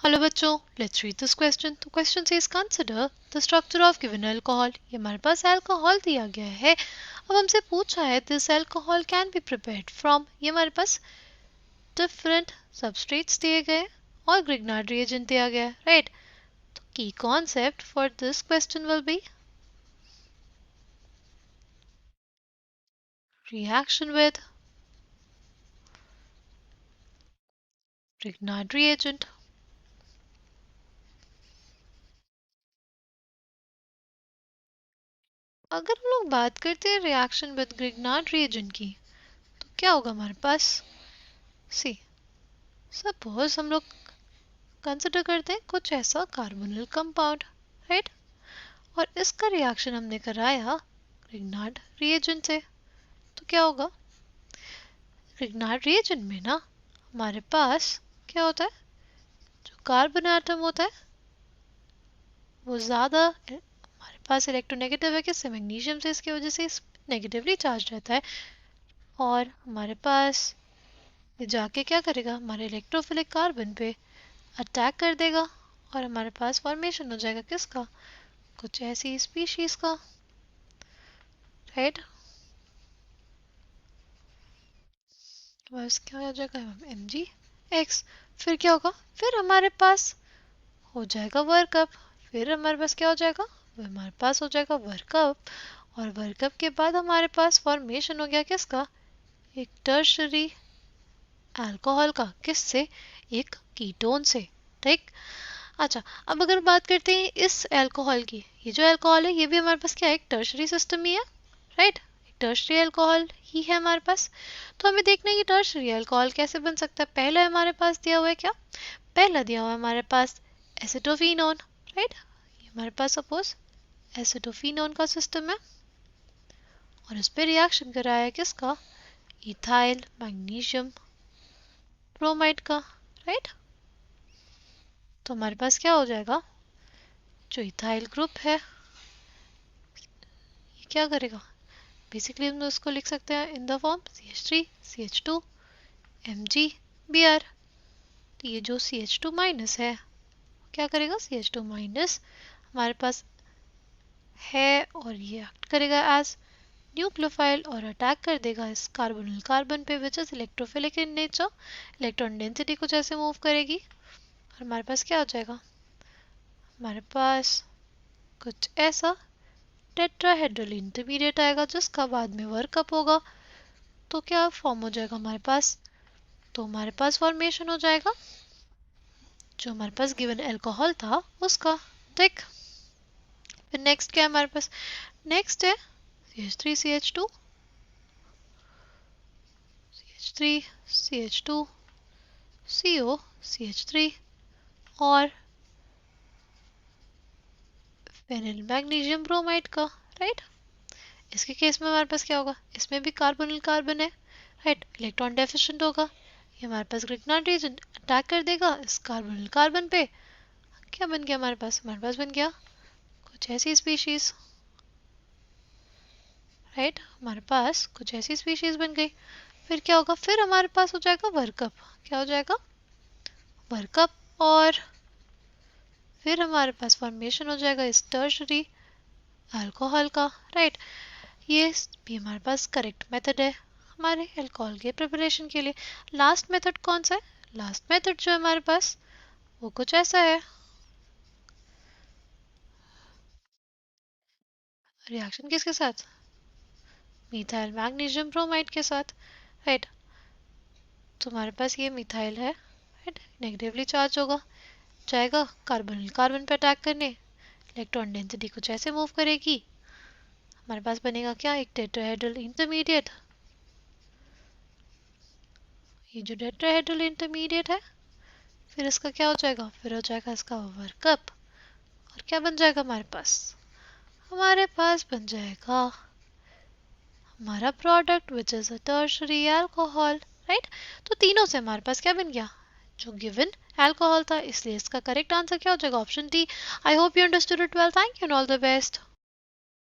Hello बच्चों, let's read this question. तो question says consider the structure of given alcohol. ये हमारे पास alcohol दिया गया है। अब हमसे पूछा है this alcohol can be prepared from. ये हमारे पास डिफरेंट सबस्ट्रेट्स दिए गए और ग्रिग्नार्ड रिएजेंट दिया गया है, राइट। तो की concept for this question will be reaction with Grignard reagent. अगर हम लोग बात करते हैं रिएक्शन विद ग्रिग्नार्ड रिएजेंट की, तो क्या होगा हमारे पास। सी सपोज हम लोग कंसिडर करते हैं कुछ ऐसा कार्बोनिल कंपाउंड, राइट। और इसका रिएक्शन हमने कराया ग्रिग्नार्ड रिएजेंट से, तो क्या होगा। ग्रिग्नार्ड रिएजेंट में ना हमारे पास क्या होता है, जो कार्बन एटम होता है वो ज़्यादा हमारे पास इलेक्ट्रोनेगेटिव है, किससे, मैग्नीशियम से। इसकी वजह से नेगेटिवली चार्ज रहता है और हमारे पास ये जाके क्या करेगा, हमारे इलेक्ट्रोफिलिक कार्बन पे अटैक कर देगा और हमारे पास फॉर्मेशन हो जाएगा किसका, कुछ ऐसी स्पीशीज का, राइट। बस क्या हो जाएगा, Mg(X). फिर क्या होगा, फिर हमारे पास हो जाएगा वर्कअप। फिर हमारे पास क्या हो जाएगा, हमारे पास हो जाएगा वर्कअप। और वर्कअप के बाद हमारे पास फॉर्मेशन हो गया किसका, एक टर्शरी अल्कोहल का, किससे, एक कीटोन से, ठीक। अच्छा, अब अगर बात करते हैं इस अल्कोहल की, ये जो अल्कोहल है ये भी हमारे पास क्या है, एक टर्शरी सिस्टम ही है, राइट। एक टर्शरी अल्कोहल ही है हमारे पास। तो हमें देखना है कि टर्शरी अल्कोहल कैसे बन सकता है। पहला हमारे पास दिया हुआ है क्या, पहला दिया हुआ है हमारे पास एसिटोफिनोन, राइट। ये हमारे पास सपोज एसिटोफिनोन का सिस्टम है और इस पे रिएक्शन कराया है किसका, इथाइल मैग्नीशियम ब्रोमाइड का, राइट। तो हमारे पास क्या हो जाएगा, जो इथाइल ग्रुप है ये क्या करेगा, बेसिकली हम उसको लिख सकते हैं in the form CH3 CH2 MgBr। तो ये जो CH2 माइनस है क्या करेगा, CH2 माइनस हमारे पास है और ये एक्ट करेगा एज न्यूक्लियोफाइल और अटैक कर देगा इस कार्बोनिल कार्बन पे, which is electrophilic in nature. Electron density कुछ ऐसे मूव करेगी और हमारे पास क्या हो जाएगा, हमारे पास कुछ ऐसा टेट्राहेड्रल इंटरमीडिएट आएगा जिसका बाद में वर्कअप होगा। तो क्या फॉर्म हो जाएगा हमारे पास, तो हमारे पास फॉर्मेशन हो जाएगा जो हमारे पास गिवन अल्कोहल था उसका, ठीक। फिर नेक्स्ट क्या है हमारे पास, नेक्स्ट है CH3 CH2 CH3 CH2 CO CH3 और फेनिल मैग्नीशियम ब्रोमाइड का, राइट। इसके केस में हमारे पास क्या होगा, इसमें भी कार्बोनिल कार्बन है, राइट। इलेक्ट्रॉन डेफिशिएंट होगा, ये हमारे पास ग्रिग्नार्ड रीजन अटैक कर देगा इस कार्बोनिल कार्बन पे। क्या बन गया हमारे पास बन गया कुछ ऐसी स्पीशीज, राइट। हमारे पास कुछ ऐसी स्पीशीज बन गई। फिर क्या होगा, फिर हमारे पास हो जाएगा वर्कअप। क्या हो जाएगा, वर्कअप। और फिर हमारे पास फॉर्मेशन हो जाएगा इस टर्शरी अल्कोहल का, राइट। ये भी हमारे पास करेक्ट मेथड है हमारे अल्कोहल के प्रिपरेशन के लिए। लास्ट मेथड कौन सा है, लास्ट मेथड जो है हमारे पास वो कुछ ऐसा है, रिएक्शन किसके साथ, मिथाइल मैग्नीशियम ब्रोमाइड के साथ, राइट। तो हमारे पास ये मिथाइल है, राइट, नेगेटिवली चार्ज होगा, जाएगा कार्बोनिल कार्बन पे अटैक करने, इलेक्ट्रॉन डेंसिटी कुछ ऐसे मूव करेगी, हमारे पास बनेगा क्या, एक टेट्राहेड्रल इंटरमीडिएट। ये जो टेट्राहेड्रल इंटरमीडिएट है फिर इसका क्या हो जाएगा, फिर हो जाएगा इसका वर्कअप और क्या बन जाएगा हमारे पास बन जाएगा हमारा product which is a tertiary alcohol, right. तो तीनों से हमारे पास क्या बन गया, जो गिवन अल्कोहल था, इसलिए इसका करेक्ट आंसर क्या हो जाएगा, option D. I hope you understood it well, thank you and all the best.